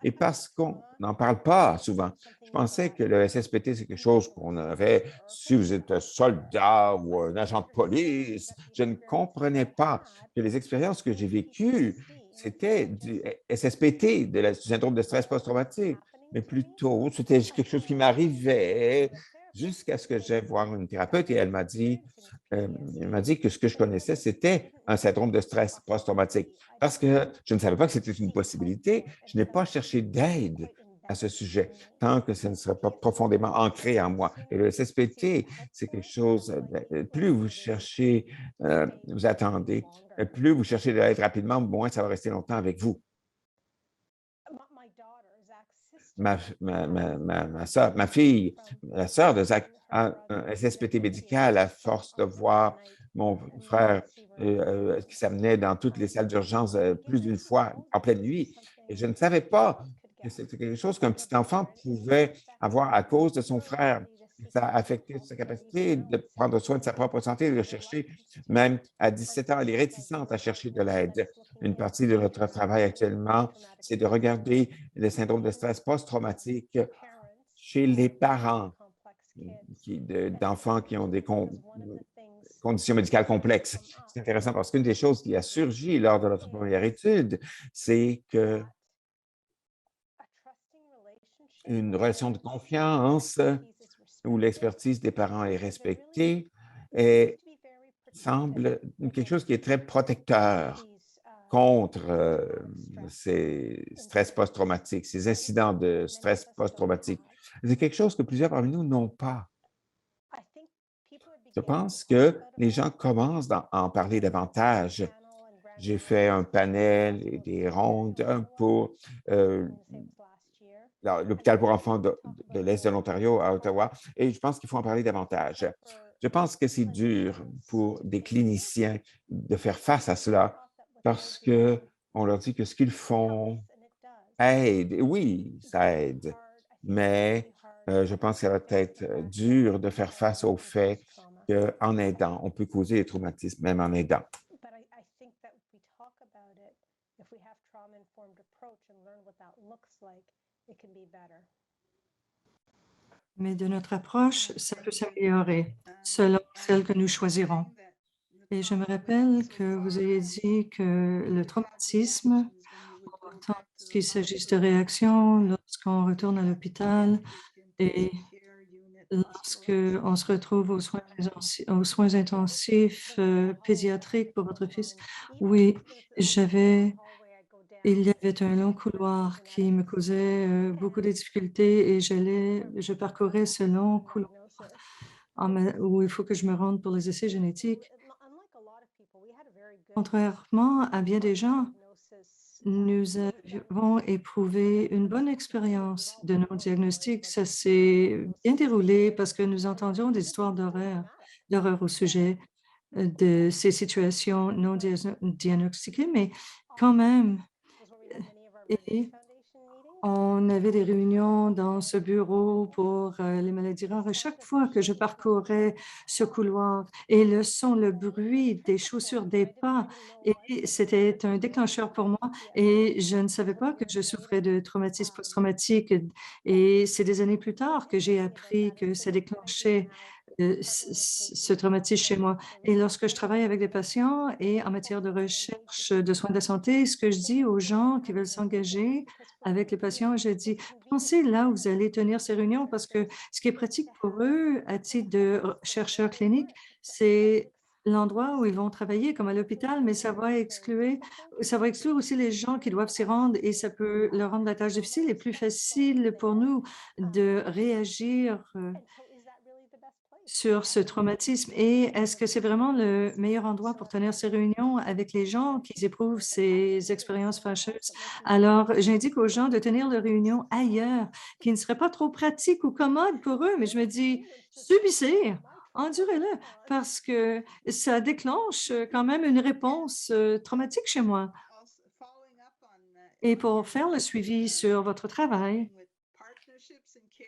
Et parce qu'on n'en parle pas souvent. Je pensais que le SSPT, c'est quelque chose qu'on aurait si vous êtes un soldat ou un agent de police. Je ne comprenais pas que les expériences que j'ai vécues, c'était du SSPT, du syndrome de stress post-traumatique, mais plutôt, c'était quelque chose qui m'arrivait jusqu'à ce que j'aille voir une thérapeute et elle m'a dit que ce que je connaissais, c'était un syndrome de stress post-traumatique. Parce que je ne savais pas que c'était une possibilité, je n'ai pas cherché d'aide à ce sujet, tant que ce ne serait pas profondément ancré en moi. Et le SSPT, c'est quelque chose, plus vous cherchez, vous attendez, plus vous cherchez de l'aide rapidement, moins ça va rester longtemps avec vous. Ma fille, la sœur de Zach, a un SSPT médical à force de voir mon frère qui s'amenait dans toutes les salles d'urgence plus d'une fois en pleine nuit. Et je ne savais pas que c'était quelque chose qu'un petit enfant pouvait avoir à cause de son frère. Ça a affecté sa capacité de prendre soin de sa propre santé, de chercher, même à 17 ans, elle est réticente à chercher de l'aide. Une partie de notre travail actuellement, c'est de regarder le syndrome de stress post-traumatique chez les parents d'enfants qui ont des conditions médicales complexes. C'est intéressant parce qu'une des choses qui a surgi lors de notre première étude, c'est que une relation de confiance où l'expertise des parents est respectée semble quelque chose qui est très protecteur contre ces stress post-traumatiques, ces incidents de stress post-traumatique. C'est quelque chose que plusieurs parmi nous n'ont pas. Je pense que les gens commencent à en parler davantage. J'ai fait un panel et des rondes pour l'hôpital pour enfants de l'Est de l'Ontario à Ottawa et je pense qu'il faut en parler davantage. Je pense que c'est dur pour des cliniciens de faire face à cela parce qu'on leur dit que ce qu'ils font aide. Oui, ça aide, mais je pense que ça va être dur de faire face au fait qu'en aidant, on peut causer des traumatismes, même en aidant. Mais de notre approche, ça peut s'améliorer selon celle que nous choisirons. Et je me rappelle que vous avez dit que le traumatisme, autant qu'il s'agisse de réactions lorsqu'on retourne à l'hôpital et lorsqu'on se retrouve aux soins intensifs pédiatriques pour votre fils, oui, il y avait un long couloir qui me causait beaucoup de difficultés et je parcourais ce long couloir où il faut que je me rende pour les essais génétiques. Contrairement à bien des gens, nous avons éprouvé une bonne expérience de nos diagnostics. Ça s'est bien déroulé parce que nous entendions des histoires d'horreur au sujet de ces situations non diagnostiquées, mais quand même, et on avait des réunions dans ce bureau pour les maladies rares. Et chaque fois que je parcourais ce couloir et le son, le bruit des chaussures, des pas, et c'était un déclencheur pour moi. Et je ne savais pas que je souffrais de traumatisme post-traumatique. Et c'est des années plus tard que j'ai appris que ça déclenchait ce traumatisme chez moi. Et lorsque je travaille avec des patients et en matière de recherche de soins de la santé, ce que je dis aux gens qui veulent s'engager avec les patients, je dis, pensez là où vous allez tenir ces réunions parce que ce qui est pratique pour eux à titre de chercheurs cliniques, c'est l'endroit où ils vont travailler, comme à l'hôpital, mais ça va exclure aussi les gens qui doivent s'y rendre et ça peut leur rendre la tâche difficile et plus facile pour nous de réagir sur ce traumatisme. Et est-ce que c'est vraiment le meilleur endroit pour tenir ces réunions avec les gens qui éprouvent ces expériences fâcheuses? Alors, j'indique aux gens de tenir leurs réunions ailleurs, qui ne seraient pas trop pratiques ou commodes pour eux, mais je me dis, subissez, endurez-le, parce que ça déclenche quand même une réponse traumatique chez moi. Et pour faire le suivi sur votre travail,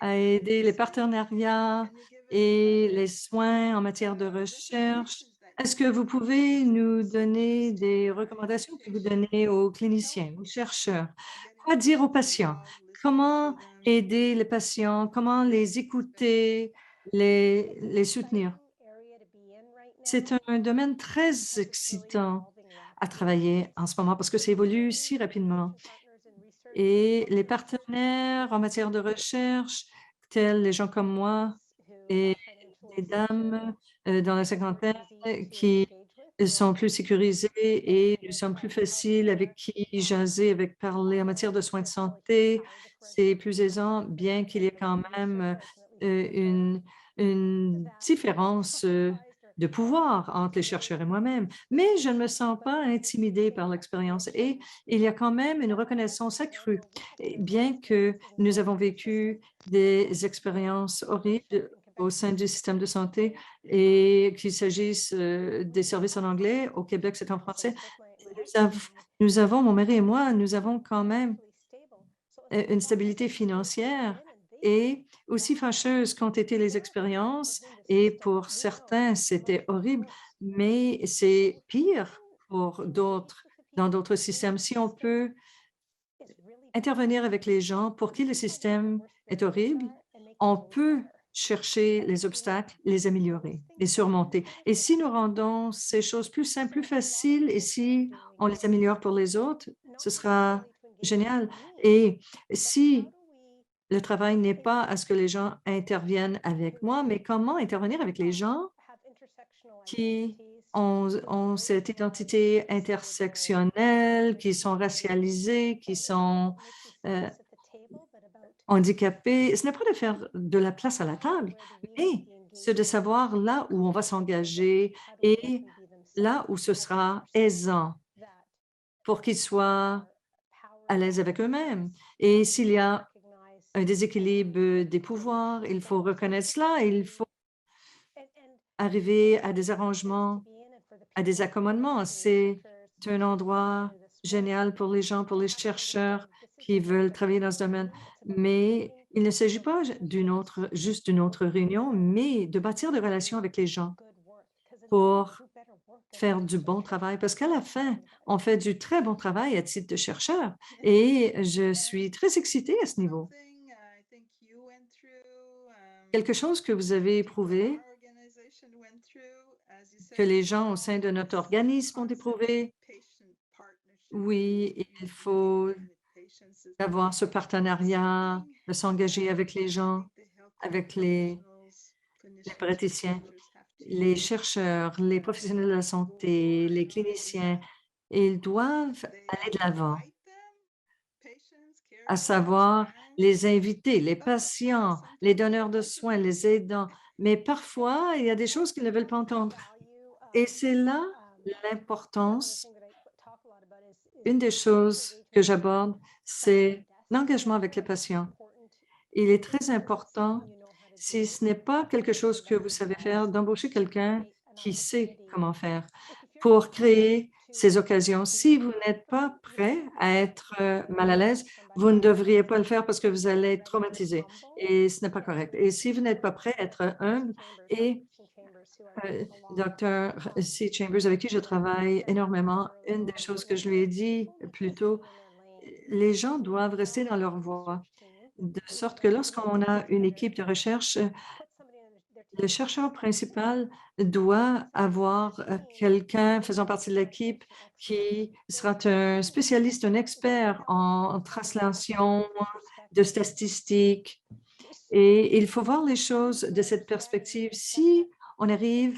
à aider les partenariats et les soins en matière de recherche. Est-ce que vous pouvez nous donner des recommandations que vous donnez aux cliniciens, aux chercheurs? Quoi dire aux patients? Comment aider les patients? Comment les écouter, les soutenir? C'est un domaine très excitant à travailler en ce moment parce que ça évolue si rapidement. Et les partenaires en matière de recherche, tels les gens comme moi et des dames dans la cinquantaine qui sont plus sécurisés et nous sommes plus faciles avec qui jaser, avec parler en matière de soins de santé. C'est plus aisant, bien qu'il y ait quand même une différence de pouvoir entre les chercheurs et moi-même. Mais je ne me sens pas intimidée par l'expérience et il y a quand même une reconnaissance accrue. Et bien que nous avons vécu des expériences horribles au sein du système de santé et qu'il s'agisse des services en anglais, au Québec, c'est en français. Nous avons, mon mari et moi, nous avons quand même une stabilité financière et aussi fâcheuse qu'ont été les expériences. Et pour certains, c'était horrible, mais c'est pire pour d'autres, dans d'autres systèmes. Si on peut intervenir avec les gens pour qui le système est horrible, on peut chercher les obstacles, les améliorer, les surmonter. Et si nous rendons ces choses plus simples, plus faciles, et si on les améliore pour les autres, ce sera génial. Et si le travail n'est pas à ce que les gens interviennent avec moi, mais comment intervenir avec les gens qui ont cette identité intersectionnelle, qui sont racialisés, qui sont euh, handicapés. Ce n'est pas de faire de la place à la table, mais c'est de savoir là où on va s'engager et là où ce sera aisant pour qu'ils soient à l'aise avec eux-mêmes. Et s'il y a un déséquilibre des pouvoirs, il faut reconnaître cela, il faut arriver à des arrangements, à des accommodements. C'est un endroit génial pour les gens, pour les chercheurs qui veulent travailler dans ce domaine. Mais il ne s'agit pas juste d'une autre réunion, mais de bâtir des relations avec les gens pour faire du bon travail. Parce qu'à la fin, on fait du très bon travail à titre de chercheur et je suis très excitée à ce niveau. Quelque chose que vous avez éprouvé, que les gens au sein de notre organisme ont éprouvé. Oui, il faut avoir ce partenariat, de s'engager avec les gens, avec les praticiens, les chercheurs, les professionnels de la santé, les cliniciens. Ils doivent aller de l'avant, à savoir les invités, les patients, les donneurs de soins, les aidants. Mais parfois, il y a des choses qu'ils ne veulent pas entendre. Et c'est là l'importance une des choses que j'aborde, c'est l'engagement avec les patients. Il est très important, si ce n'est pas quelque chose que vous savez faire, d'embaucher quelqu'un qui sait comment faire pour créer ces occasions. Si vous n'êtes pas prêt à être mal à l'aise, vous ne devriez pas le faire parce que vous allez être traumatisé et ce n'est pas correct. Et si vous n'êtes pas prêt à être humble et Dr. C. Chambers, avec qui je travaille énormément, une des choses que je lui ai dit plus tôt, les gens doivent rester dans leur voie, de sorte que lorsqu'on a une équipe de recherche, le chercheur principal doit avoir quelqu'un faisant partie de l'équipe qui sera un spécialiste, un expert en translation, de statistiques. Et il faut voir les choses de cette perspective. Si on arrive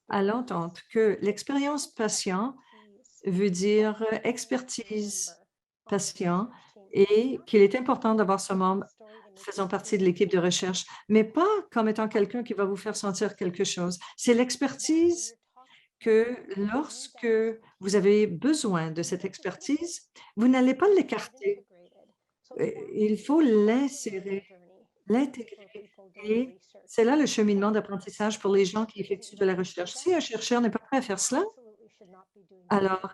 à l'entente que l'expérience patient veut dire expertise patient et qu'il est important d'avoir ce membre faisant partie de l'équipe de recherche, mais pas comme étant quelqu'un qui va vous faire sentir quelque chose. C'est l'expertise que lorsque vous avez besoin de cette expertise, vous n'allez pas l'écarter. Il faut l'insérer, l'intégrer. Et c'est là le cheminement d'apprentissage pour les gens qui effectuent de la recherche. Si un chercheur n'est pas prêt à faire cela, alors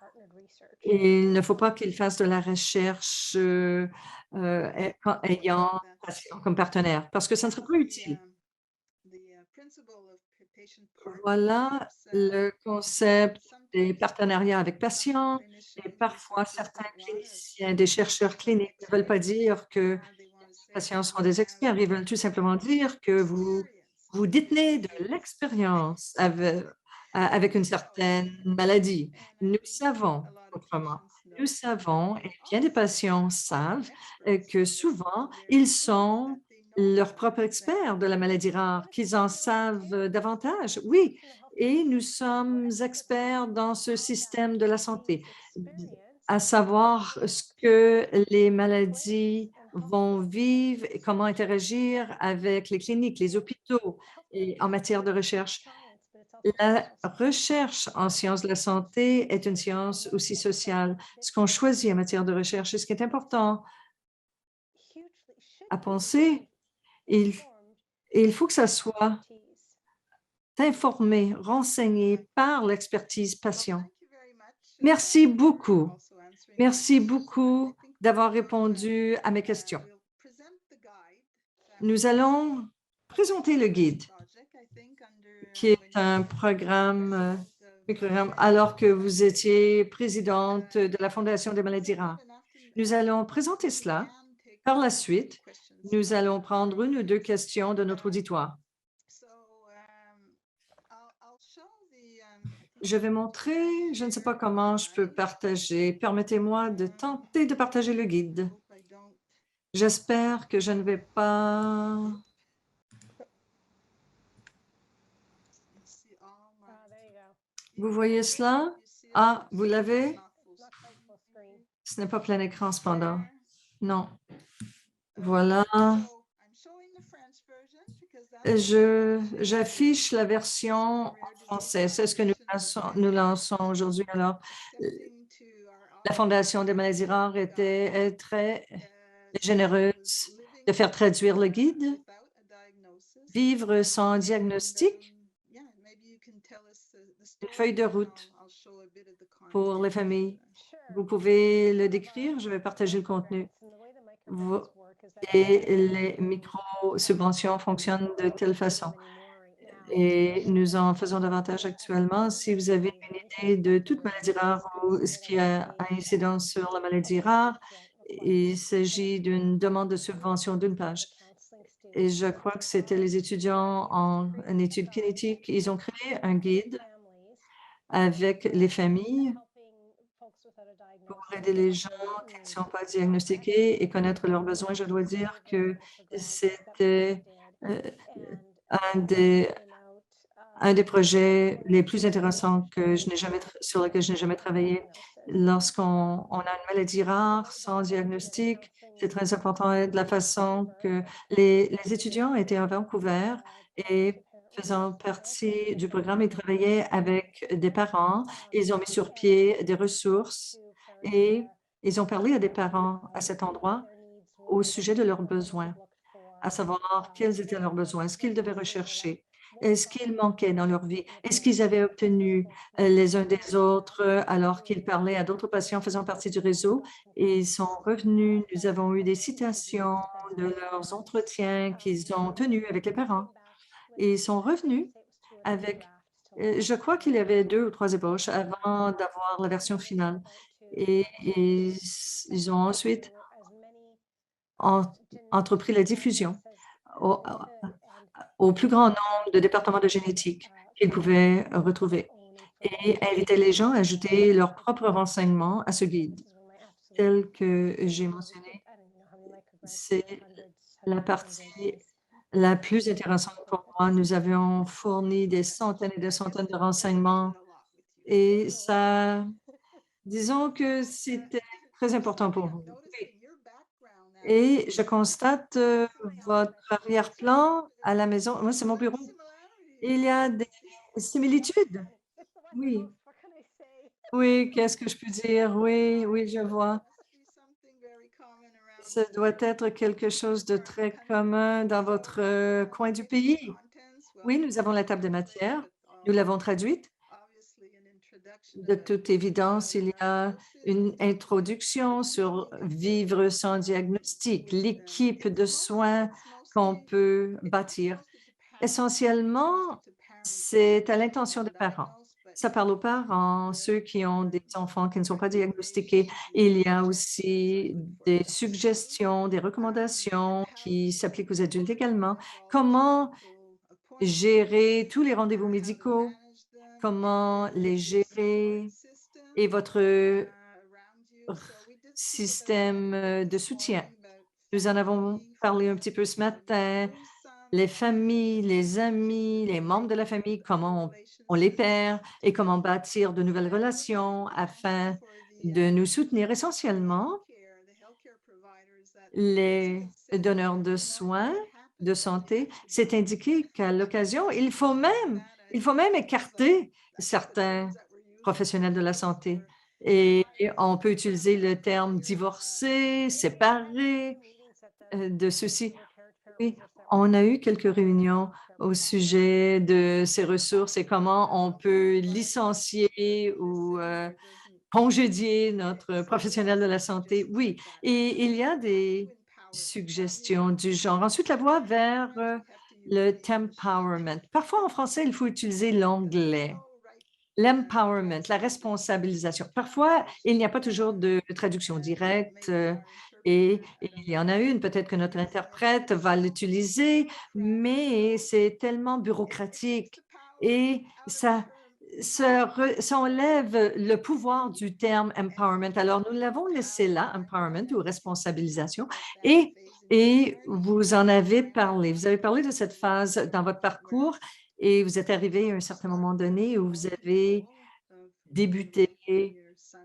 il ne faut pas qu'il fasse de la recherche ayant patient comme partenaire, parce que ça ne serait pas utile. Voilà le concept des partenariats avec patients et parfois certains cliniciens, des chercheurs cliniques ne veulent pas dire que les patients sont des experts, ils veulent tout simplement dire que vous détenez de l'expérience avec une certaine maladie. Nous savons autrement. Nous savons, et bien des patients savent, que souvent, ils sont leurs propres experts de la maladie rare, qu'ils en savent davantage. Oui, et nous sommes experts dans ce système de la santé, à savoir ce que les maladies vont vivre et comment interagir avec les cliniques, les hôpitaux et en matière de recherche. La recherche en sciences de la santé est une science aussi sociale. Ce qu'on choisit en matière de recherche et ce qui est important à penser, il, il faut que ça soit informé, renseigné par l'expertise patient. Merci beaucoup. Merci beaucoup d'avoir répondu à mes questions. Nous allons présenter le guide, qui est un programme alors que vous étiez présidente de la Fondation des maladies rares. Nous allons présenter cela. Par la suite, nous allons prendre une ou deux questions de notre auditoire. Je vais montrer, je ne sais pas comment je peux partager. Permettez-moi de tenter de partager le guide. J'espère que je ne vais pas... Vous voyez cela? Ah, vous l'avez? Ce n'est pas plein écran cependant. Non. Voilà. J'affiche la version en français. C'est ce que nous lançons aujourd'hui. Alors, la Fondation des maladies rares était très généreuse de faire traduire le guide. Vivre sans diagnostic, une feuille de route pour les familles. Vous pouvez le décrire, je vais partager le contenu. Et les micro-subventions fonctionnent de telle façon. Et nous en faisons davantage actuellement. Si vous avez une idée de toute maladie rare ou ce qui a une incidence sur la maladie rare, il s'agit d'une demande de subvention d'une page. Et je crois que c'était les étudiants en études kinétiques. Ils ont créé un guide avec les familles pour aider les gens qui ne sont pas diagnostiqués et connaître leurs besoins. Je dois dire que c'était un des projets les plus intéressants sur lesquels je n'ai jamais travaillé. Lorsqu'on a une maladie rare sans diagnostic, c'est très important de la façon que les étudiants étaient à Vancouver et faisant partie du programme, ils travaillaient avec des parents. Ils ont mis sur pied des ressources et Ils ont parlé à des parents à cet endroit au sujet de leurs besoins, à savoir quels étaient leurs besoins, ce qu'ils devaient rechercher, est-ce qu'ils manquaient dans leur vie, est-ce qu'ils avaient obtenu les uns des autres alors qu'ils parlaient à d'autres patients faisant partie du réseau. Et ils sont revenus, nous avons eu des citations de leurs entretiens qu'ils ont tenus avec les parents. Et ils sont revenus avec, je crois qu'il y avait 2 ou 3 ébauches avant d'avoir la version finale. Et ils ont ensuite en- entrepris la diffusion au, au plus grand nombre de départements de génétique qu'ils pouvaient retrouver et inviter les gens à ajouter leurs propres renseignements à ce guide. Tel que j'ai mentionné, c'est la partie la plus intéressante pour moi. Nous avions fourni des centaines et des centaines de renseignements et ça, disons que c'était très important pour vous. Oui. Et je constate votre arrière-plan à la maison. Moi, c'est mon bureau. Il y a des similitudes. Oui, oui, qu'est-ce que je peux dire? Oui, oui, je vois. Ça doit être quelque chose de très commun dans votre coin du pays. Oui, nous avons la table des matières. Nous l'avons traduite. De toute évidence, il y a une introduction sur vivre sans diagnostic, l'équipe de soins qu'on peut bâtir. Essentiellement, c'est à l'intention des parents. Ça parle aux parents, ceux qui ont des enfants qui ne sont pas diagnostiqués. Il y a aussi des suggestions, des recommandations qui s'appliquent aux adultes également. Comment gérer tous les rendez-vous médicaux, comment les gérer et votre système de soutien. Nous en avons parlé un petit peu ce matin. Les familles, les amis, les membres de la famille, comment on les perd et comment bâtir de nouvelles relations afin de nous soutenir essentiellement les donneurs de soins de santé. C'est indiqué qu'à l'occasion, il faut même écarter certains professionnels de la santé. Et on peut utiliser le terme divorcé, séparé de ceux-ci. Oui, on a eu quelques réunions au sujet de ces ressources et comment on peut licencier ou congédier notre professionnel de la santé. Oui, et il y a des suggestions du genre. Ensuite, la voie vers le tempowerment. Parfois, en français, il faut utiliser l'anglais. L'empowerment, la responsabilisation. Parfois, il n'y a pas toujours de traduction directe et il y en a une, peut-être que notre interprète va l'utiliser, mais c'est tellement bureaucratique et ça enlève le pouvoir du terme empowerment. Alors, nous l'avons laissé là, empowerment ou responsabilisation, et, et vous en avez parlé. Vous avez parlé de cette phase dans votre parcours et vous êtes arrivé à un certain moment donné où vous avez débuté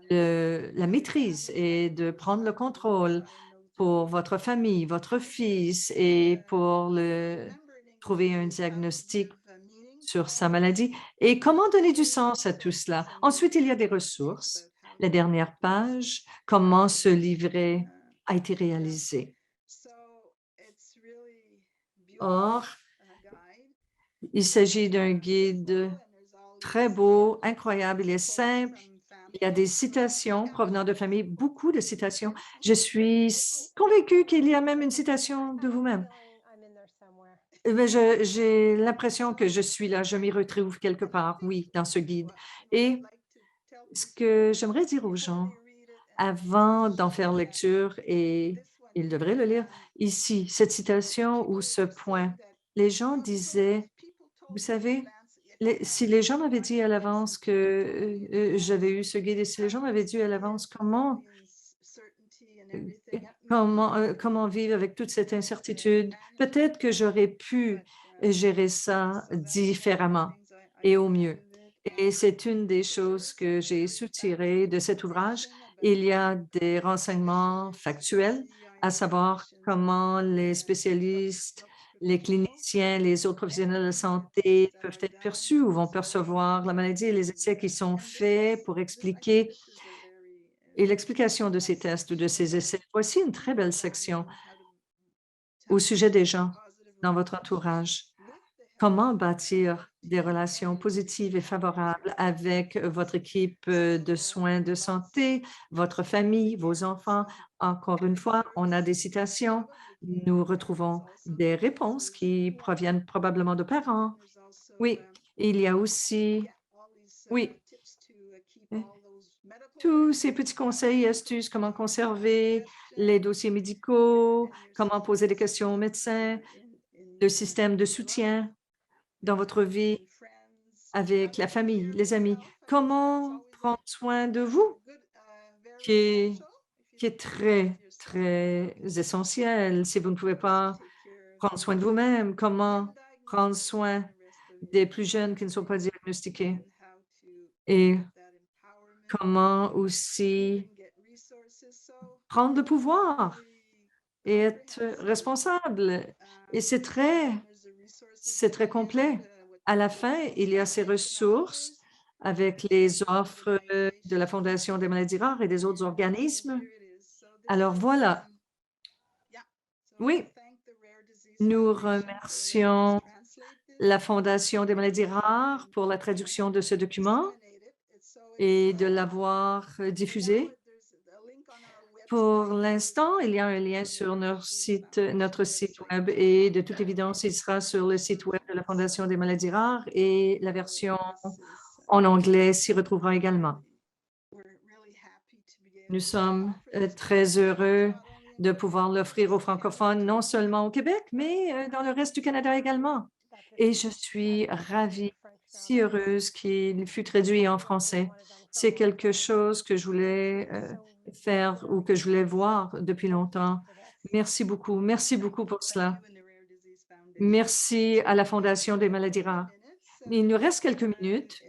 la maîtrise et de prendre le contrôle pour votre famille, votre fils et pour trouver un diagnostic sur sa maladie. Et comment donner du sens à tout cela? Ensuite, il y a des ressources. La dernière page, comment ce livret a été réalisé. Or, il s'agit d'un guide très beau, incroyable, il est simple. Il y a des citations provenant de familles, beaucoup de citations. Je suis convaincue qu'il y a même une citation de vous-même. J'ai l'impression que je suis là, je m'y retrouve quelque part, oui, dans ce guide. Et ce que j'aimerais dire aux gens avant d'en faire lecture, et ils devraient le lire, ici, cette citation ou ce point, les gens disaient, vous savez, si les gens m'avaient dit à l'avance que j'avais eu ce guide et si les gens m'avaient dit à l'avance euh, comment vivre avec toute cette incertitude, peut-être que j'aurais pu gérer ça différemment et au mieux. Et c'est une des choses que j'ai soutirées de cet ouvrage. Il y a des renseignements factuels, à savoir comment les spécialistes, les cliniciens, les autres professionnels de santé peuvent être perçus ou vont percevoir la maladie et les essais qui sont faits pour expliquer et l'explication de ces tests ou de ces essais. Voici une très belle section au sujet des gens dans votre entourage. Comment bâtir des relations positives et favorables avec votre équipe de soins de santé, votre famille, vos enfants. Encore une fois, on a des citations. Nous retrouvons des réponses qui proviennent probablement de parents. Oui, il y a aussi, oui, tous ces petits conseils et astuces, comment conserver les dossiers médicaux, comment poser des questions aux médecins, le système de soutien dans votre vie avec la famille, les amis. Comment prendre soin de vous, qui est très, très essentiel. Si vous ne pouvez pas prendre soin de vous-même, comment prendre soin des plus jeunes qui ne sont pas diagnostiqués et comment aussi prendre le pouvoir et être responsable. Et c'est très complet. À la fin, il y a ces ressources avec les offres de la Fondation des maladies rares et des autres organismes. Alors voilà. Oui, nous remercions la Fondation des maladies rares pour la traduction de ce document et de l'avoir diffusé. Pour l'instant, il y a un lien sur notre site web et de toute évidence, il sera sur le site web de la Fondation des maladies rares et la version en anglais s'y retrouvera également. Nous sommes très heureux de pouvoir l'offrir aux francophones, non seulement au Québec, mais dans le reste du Canada également. Et je suis ravie, si heureuse qu'il fut traduit en français. C'est quelque chose que je voulais faire ou que je voulais voir depuis longtemps. Merci beaucoup pour cela. Merci à la Fondation des maladies rares. Il nous reste quelques minutes.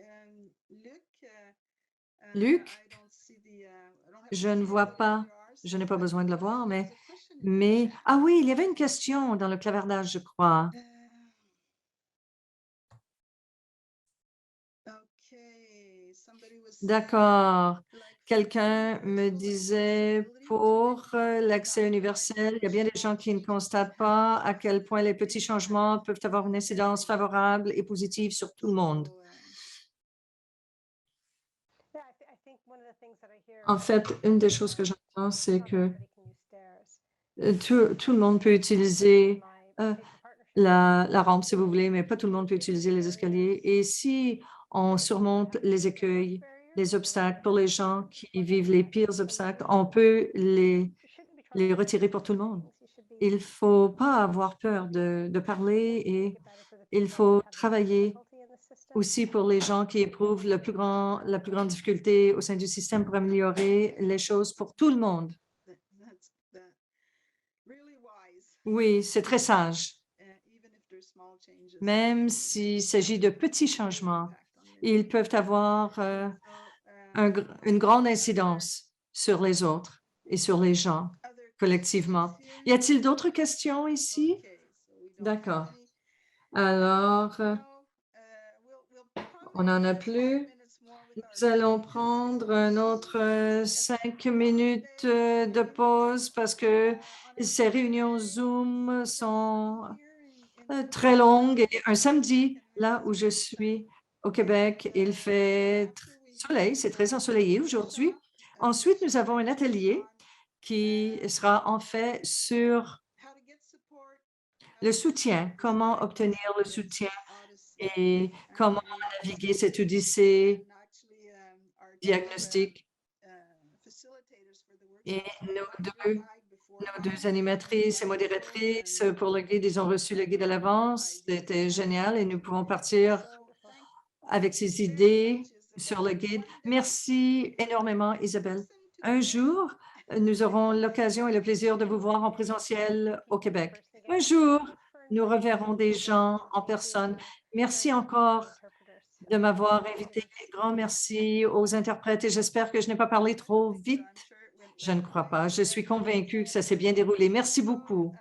Luc, je ne vois pas, je n'ai pas besoin de le voir, ah oui, il y avait une question dans le clavardage, je crois. D'accord. Quelqu'un me disait pour l'accès universel, il y a bien des gens qui ne constatent pas à quel point les petits changements peuvent avoir une incidence favorable et positive sur tout le monde. En fait, une des choses que j'entends, c'est que tout le monde peut utiliser la rampe, si vous voulez, mais pas tout le monde peut utiliser les escaliers. Et si on surmonte les écueils, les obstacles pour les gens qui vivent les pires obstacles, on peut les retirer pour tout le monde. Il ne faut pas avoir peur de parler et il faut travailler aussi pour les gens qui éprouvent la plus grande difficulté au sein du système pour améliorer les choses pour tout le monde. Oui, c'est très sage. Même s'il s'agit de petits changements, ils peuvent avoir une grande incidence sur les autres et sur les gens collectivement. Y a-t-il d'autres questions ici? D'accord. Alors, on n'en a plus. Nous allons prendre un autre 5 minutes de pause parce que ces réunions Zoom sont très longue. Et un samedi, là où je suis au Québec, il fait soleil, c'est très ensoleillé aujourd'hui. Ensuite, nous avons un atelier qui sera en fait sur le soutien, comment obtenir le soutien et comment naviguer cette odyssée diagnostique. Et nos deux animatrices et modératrices pour le guide, ils ont reçu le guide à l'avance. C'était génial et nous pouvons partir avec ces idées sur le guide. Merci énormément, Isabelle. Un jour, nous aurons l'occasion et le plaisir de vous voir en présentiel au Québec. Un jour, nous reverrons des gens en personne. Merci encore de m'avoir invité. Grand merci aux interprètes et j'espère que je n'ai pas parlé trop vite. Je ne crois pas. Je suis convaincue que ça s'est bien déroulé. Merci beaucoup.